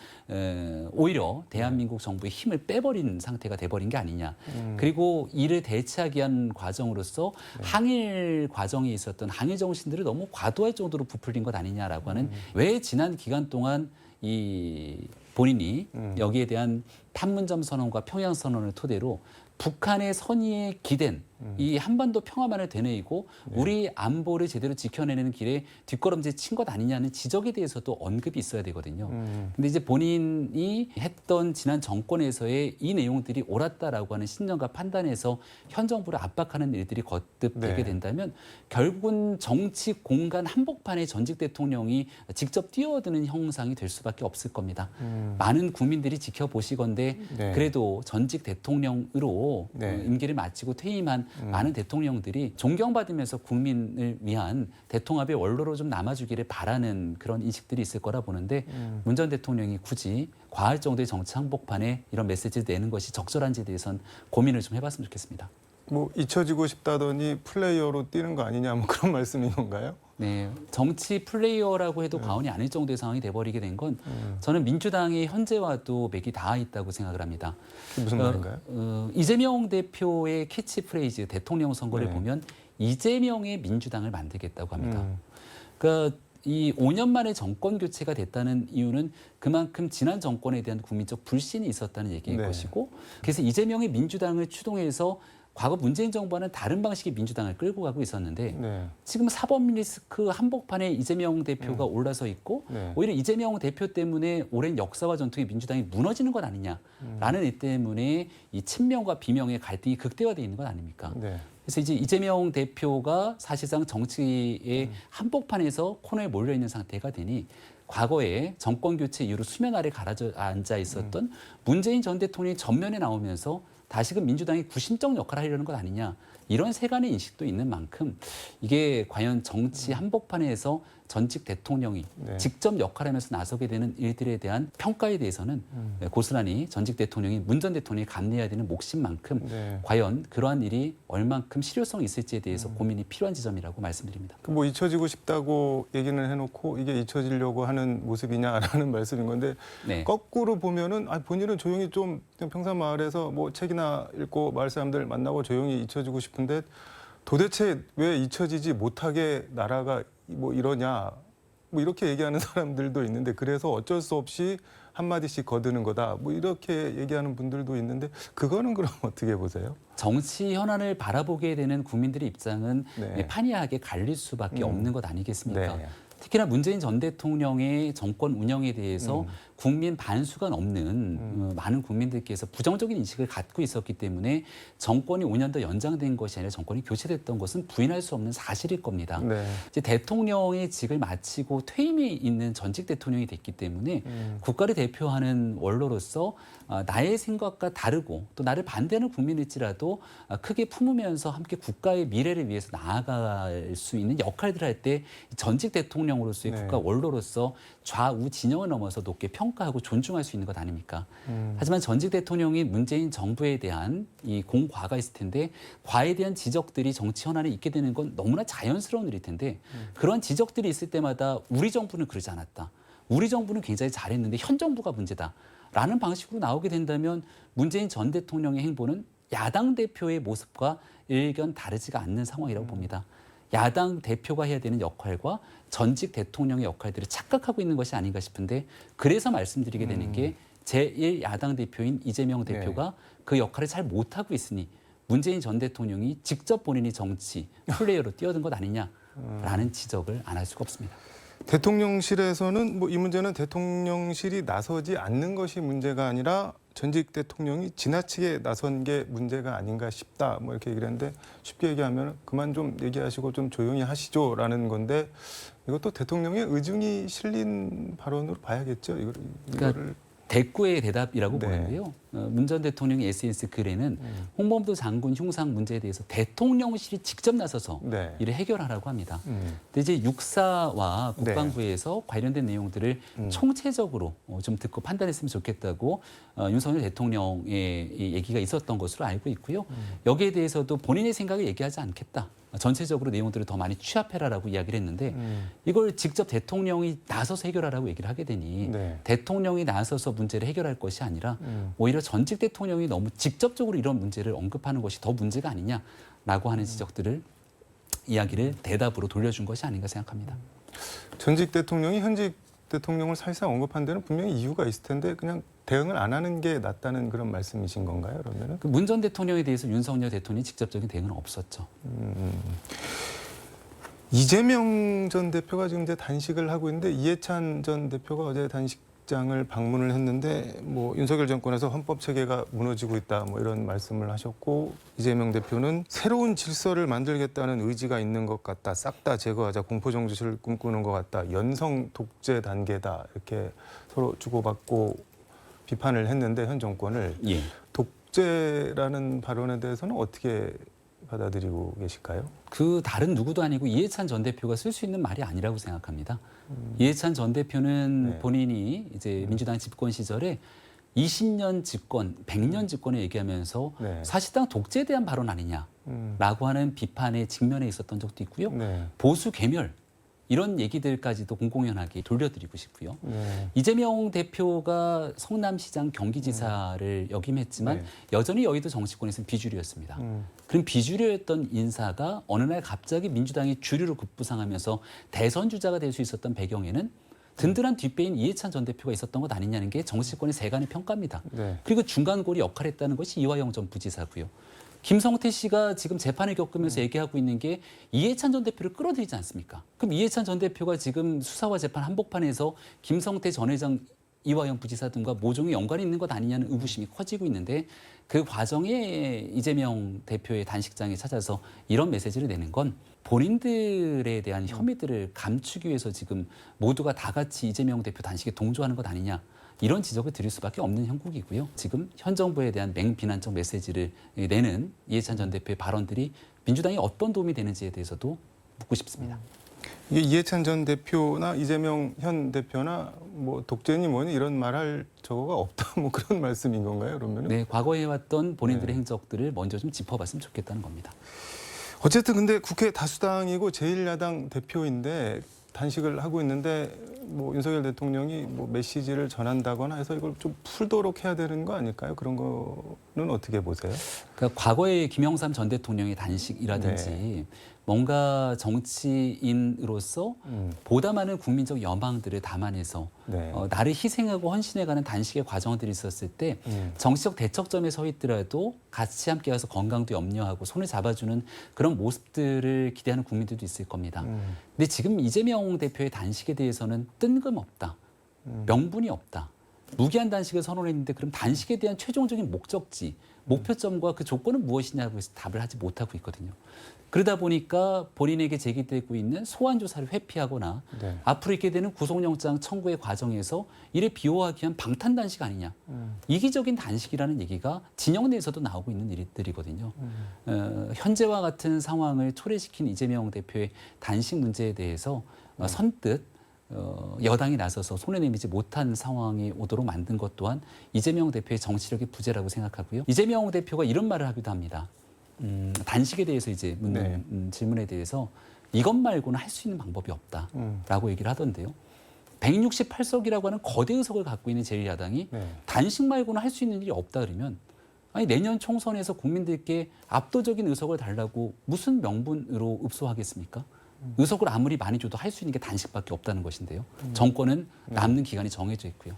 오히려 대한민국 정부의 힘을 빼버린 상태가 돼버린 게 아니냐. 그리고 이를 대체하기 위한 과정으로서 항일 과정에 있었던 항일 정신들을 너무 과도할 정도로 부풀린 것 아니냐라고 하는 왜 지난 기간 동안 이 본인이 여기에 대한 판문점 선언과 평양 선언을 토대로 북한의 선의에 기댄 이 한반도 평화만을 되뇌이고 우리 안보를 제대로 지켜내는 길에 뒷걸음질 친 것 아니냐는 지적에 대해서도 언급이 있어야 되거든요. 근데 이제 본인이 했던 지난 정권에서의 이 내용들이 옳았다라고 하는 신념과 판단에서 현 정부를 압박하는 일들이 거듭되게 네. 된다면 결국은 정치 공간 한복판에 전직 대통령이 직접 뛰어드는 형상이 될 수밖에 없을 겁니다. 많은 국민들이 지켜보시건대 네. 그래도 전직 대통령으로 네. 임기를 마치고 퇴임한 많은 대통령들이 존경받으면서 국민을 위한 대통합의 원로로 좀 남아주기를 바라는 그런 인식들이 있을 거라 보는데 문 전 대통령이 굳이 과할 정도의 정치 한복판에 이런 메시지를 내는 것이 적절한지에 대해서는 고민을 좀 해봤으면 좋겠습니다. 뭐 잊혀지고 싶다더니 플레이어로 뛰는 거 아니냐 뭐 그런 말씀인 건가요? 네, 정치 플레이어라고 해도 과언이 아닐 정도의 상황이 돼버리게 된 건 저는 민주당의 현재와도 맥이 닿아 있다고 생각을 합니다. 그게 무슨 말인가요? 이재명 대표의 캐치프레이즈 대통령 선거를 네. 보면 이재명의 민주당을 만들겠다고 합니다. 그러니까 이 5년 만에 정권 교체가 됐다는 이유는 그만큼 지난 정권에 대한 국민적 불신이 있었다는 얘기일 네. 것이고, 그래서 이재명이 민주당을 추동해서 과거 문재인 정부와는 다른 방식의 민주당을 끌고 가고 있었는데 네. 지금 사법 리스크 한복판에 이재명 대표가 올라서 있고 네. 오히려 이재명 대표 때문에 오랜 역사와 전통의 민주당이 무너지는 것 아니냐라는 이 때문에 이 친명과 비명의 갈등이 극대화되어 있는 것 아닙니까? 네. 그래서 이제 이재명 대표가 사실상 정치의 한복판에서 코너에 몰려 있는 상태가 되니 과거에 정권 교체 이후로 수면 아래 가라앉아 있었던 문재인 전 대통령이 전면에 나오면서 다시금 민주당이 구심적 역할을 하려는 것 아니냐, 이런 세간의 인식도 있는 만큼 이게 과연 정치 한복판에서 전직 대통령이 네. 직접 역할하면서 나서게 되는 일들에 대한 평가에 대해서는 고스란히 전직 대통령이 문 전 대통령이 감내해야 되는 몫인 만큼 네. 과연 그러한 일이 얼만큼 실효성이 있을지에 대해서 고민이 필요한 지점이라고 말씀드립니다. 뭐 잊혀지고 싶다고 얘기는 해놓고 이게 잊혀지려고 하는 모습이냐라는 말씀인 건데 네. 거꾸로 보면은 본인은 조용히 좀 그냥 평산마을에서 뭐 책이나 읽고 마을 사람들 만나고 조용히 잊혀지고 싶은데 도대체 왜 잊혀지지 못하게 나라가 뭐 이러냐 뭐 이렇게 얘기하는 사람들도 있는데 그래서 어쩔 수 없이 한마디씩 거드는 거다 뭐 이렇게 얘기하는 분들도 있는데 그거는 그럼 어떻게 보세요? 정치 현안을 바라보게 되는 국민들의 입장은 네. 판이하게 갈릴 수밖에 없는 것 아니겠습니까? 네. 특히나 문재인 전 대통령의 정권 운영에 대해서 국민 반수가 넘는 많은 국민들께서 부정적인 인식을 갖고 있었기 때문에 정권이 5년 더 연장된 것이 아니라 정권이 교체됐던 것은 부인할 수 없는 사실일 겁니다. 네. 이제 대통령의 직을 마치고 퇴임에 있는 전직 대통령이 됐기 때문에 국가를 대표하는 원로로서 나의 생각과 다르고 또 나를 반대하는 국민일지라도 크게 품으면서 함께 국가의 미래를 위해서 나아갈 수 있는 역할들을 할 때 전직 대통령으로서의 네. 국가 원로로서 좌우 진영을 넘어서 높게 평가하고 존중할 수 있는 것 아닙니까? 하지만 전직 대통령이 문재인 정부에 대한 이 공과가 있을 텐데 과에 대한 지적들이 정치 현안에 있게 되는 건 너무나 자연스러운 일일 텐데 그런 지적들이 있을 때마다 우리 정부는 그러지 않았다. 우리 정부는 굉장히 잘했는데 현 정부가 문제다. 라는 방식으로 나오게 된다면 문재인 전 대통령의 행보는 야당 대표의 모습과 일견 다르지가 않는 상황이라고 봅니다. 야당 대표가 해야 되는 역할과 전직 대통령의 역할들을 착각하고 있는 것이 아닌가 싶은데 그래서 말씀드리게 되는 게 제1야당 대표인 이재명 대표가 그 역할을 잘 못하고 있으니 문재인 전 대통령이 직접 본인이 정치 플레이어로 뛰어든 것 아니냐라는 지적을 안 할 수가 없습니다. 대통령실에서는 뭐 이 문제는 대통령실이 나서지 않는 것이 문제가 아니라 전직 대통령이 지나치게 나선 게 문제가 아닌가 싶다. 뭐 이렇게 얘기를 했는데 쉽게 얘기하면 그만 좀 얘기하시고 좀 조용히 하시죠라는 건데 이것도 대통령의 의중이 실린 발언으로 봐야겠죠. 이거를 대꾸의 대답이라고 네. 보는데요. 문 전 대통령의 SNS 글에는 홍범도 장군 흉상 문제에 대해서 대통령실이 직접 나서서 네. 이를 해결하라고 합니다. 근데 이제 육사와 국방부에서 관련된 내용들을 총체적으로 좀 듣고 판단했으면 좋겠다고 윤석열 대통령의 이 얘기가 있었던 것으로 알고 있고요. 여기에 대해서도 본인의 생각을 얘기하지 않겠다. 전체적으로 내용들을 더 많이 취합해라라고 이야기를 했는데 이걸 직접 대통령이 나서서 해결하라고 얘기를 하게 되니 네. 대통령이 나서서 문제를 해결할 것이 아니라 오히려 전직 대통령이 너무 직접적으로 이런 문제를 언급하는 것이 더 문제가 아니냐라고 하는 지적들을 이야기를 대답으로 돌려준 것이 아닌가 생각합니다. 전직 대통령이 현직 대통령을 사실상 언급한 데는 분명히 이유가 있을 텐데 그냥 대응을 안 하는 게 낫다는 그런 말씀이신 건가요? 그러면은? 문 전 대통령에 대해서 윤석열 대통령이 직접적인 대응은 없었죠. 이재명 전 대표가 지금 이제 단식을 하고 있는데 이해찬 전 대표가 어제 단식장을 방문을 했는데 뭐 윤석열 정권에서 헌법 체계가 무너지고 있다 뭐 이런 말씀을 하셨고 이재명 대표는 새로운 질서를 만들겠다는 의지가 있는 것 같다. 싹 다 제거하자. 공포 정치를 꿈꾸는 것 같다. 연성 독재 단계다. 이렇게 서로 주고받고 비판을 했는데 현 정권을 예. 독재라는 발언에 대해서는 어떻게 받아들이고 계실까요? 그 다른 누구도 아니고 이해찬 전 대표가 쓸 수 있는 말이 아니라고 생각합니다. 이해찬 전 대표는 네. 본인이 이제 민주당 집권 시절에 20년 집권, 100년 집권을 얘기하면서 네. 사실상 독재에 대한 발언 아니냐라고 하는 비판에 직면해 있었던 적도 있고요. 네. 보수 괴멸, 이런 얘기들까지도 공공연하게 돌려드리고 싶고요. 네. 이재명 대표가 성남시장 경기지사를 역임했지만 네. 여전히 여의도 정치권에서는 비주류였습니다. 그럼 비주류였던 인사가 어느 날 갑자기 민주당이 주류로 급부상하면서 대선 주자가 될 수 있었던 배경에는 든든한 뒷배인 이해찬 전 대표가 있었던 것 아니냐는 게 정치권의 세간의 평가입니다. 네. 그리고 중간고리 역할을 했다는 것이 이화영 전 부지사고요. 김성태 씨가 지금 재판을 겪으면서 얘기하고 있는 게 이해찬 전 대표를 끌어들이지 않습니까? 그럼 이해찬 전 대표가 지금 수사와 재판 한복판에서 김성태 전 회장, 이화영 부지사 등과 모종의 연관이 있는 것 아니냐는 의구심이 커지고 있는데 그 과정에 이재명 대표의 단식장에 찾아서 이런 메시지를 내는 건 본인들에 대한 혐의들을 감추기 위해서 지금 모두가 다 같이 이재명 대표 단식에 동조하는 것 아니냐. 이런 지적을 드릴 수밖에 없는 형국이고요. 지금 현 정부에 대한 맹비난적 메시지를 내는 이해찬 전 대표의 발언들이 민주당에 어떤 도움이 되는지에 대해서도 묻고 싶습니다. 이게 이해찬 전 대표나 이재명 현 대표나 뭐 독재니 뭐니 이런 말할 저거가 없다 뭐 그런 말씀인 건가요? 그러면은? 네, 과거에 해왔던 본인들의 네. 행적들을 먼저 좀 짚어봤으면 좋겠다는 겁니다. 어쨌든 근데 국회 다수당이고 제1야당 대표인데 단식을 하고 있는데 뭐 윤석열 대통령이 뭐 메시지를 전한다거나 해서 이걸 좀 풀도록 해야 되는 거 아닐까요? 그런 거는 어떻게 보세요? 그러니까 과거에 김영삼 전 대통령의 단식이라든지 네. 뭔가 정치인으로서 보다 많은 국민적 여망들을 담아내서 네. 나를 희생하고 헌신해가는 단식의 과정들이 있었을 때 정치적 대척점에 서 있더라도 같이 함께 가서 건강도 염려하고 손을 잡아주는 그런 모습들을 기대하는 국민들도 있을 겁니다. 근데 지금 이재명 대표의 단식에 대해서는 뜬금없다. 명분이 없다. 무기한 단식을 선언했는데 그럼 단식에 대한 최종적인 목적지, 목표점과 그 조건은 무엇이냐고 해서 답을 하지 못하고 있거든요. 그러다 보니까 본인에게 제기되고 있는 소환 조사를 회피하거나 네. 앞으로 있게 되는 구속영장 청구의 과정에서 이를 비호하기 위한 방탄 단식 아니냐. 이기적인 단식이라는 얘기가 진영 내에서도 나오고 있는 일들이거든요. 현재와 같은 상황을 초래시킨 이재명 대표의 단식 문제에 대해서 선뜻 여당이 나서서 손에 내밀지 못한 상황이 오도록 만든 것 또한 이재명 대표의 정치력의 부재라고 생각하고요. 이재명 대표가 이런 말을 하기도 합니다. 단식에 대해서 이제 묻는 질문에 대해서 이것 말고는 할 수 있는 방법이 없다라고 얘기를 하던데요. 168석이라고 하는 거대 의석을 갖고 있는 제1야당이 네. 단식 말고는 할 수 있는 일이 없다 그러면 아니 내년 총선에서 국민들께 압도적인 의석을 달라고 무슨 명분으로 읍소하겠습니까? 의석을 아무리 많이 줘도 할 수 있는 게 단식밖에 없다는 것인데요. 정권은 남는 기간이 정해져 있고요.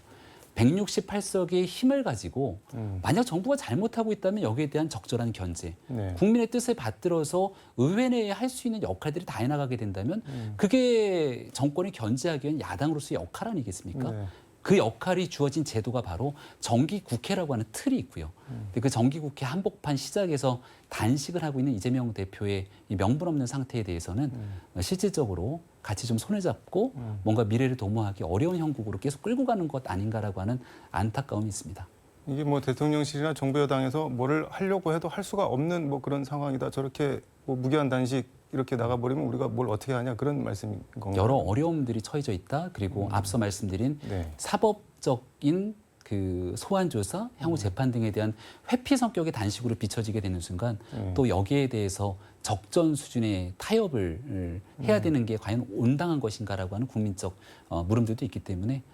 168석의 힘을 가지고 만약 정부가 잘못하고 있다면 여기에 대한 적절한 견제, 네. 국민의 뜻을 받들어서 의회 내에 할 수 있는 역할들이 다 해나가게 된다면 그게 정권을 견제하기 위한 야당으로서의 역할 아니겠습니까? 네. 그 역할이 주어진 제도가 바로 정기국회라고 하는 틀이 있고요. 근데 그 정기국회 한복판 시작에서 단식을 하고 있는 이재명 대표의 이 명분 없는 상태에 대해서는 실질적으로 같이 좀 손을 잡고 뭔가 미래를 도모하기 어려운 형국으로 계속 끌고 가는 것 아닌가라고 하는 안타까움이 있습니다. 이게 뭐 대통령실이나 정부 여당에서 뭐를 하려고 해도 할 수가 없는 뭐 그런 상황이다. 저렇게 뭐 무기한 단식 이렇게 나가버리면 우리가 뭘 어떻게 하냐 그런 말씀인 건가요? 여러 어려움들이 처해져 있다. 그리고 앞서 말씀드린 네. 사법적인 그 소환 조사, 향후 재판 등에 대한 회피 성격의 단식으로 비춰지게 되는 순간 또 여기에 대해서 적전 수준의 타협을 해야 되는 게 과연 온당한 것인가라고 하는 국민적 물음들도 있기 때문에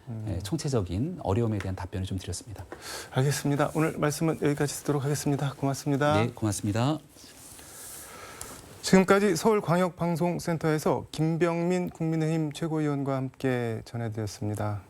총체적인 어려움에 대한 답변을 좀 드렸습니다. 알겠습니다. 오늘 말씀은 여기까지 듣도록 하겠습니다. 고맙습니다. 네, 고맙습니다. 지금까지 서울광역방송센터에서 김병민 국민의힘 최고위원과 함께 전해드렸습니다.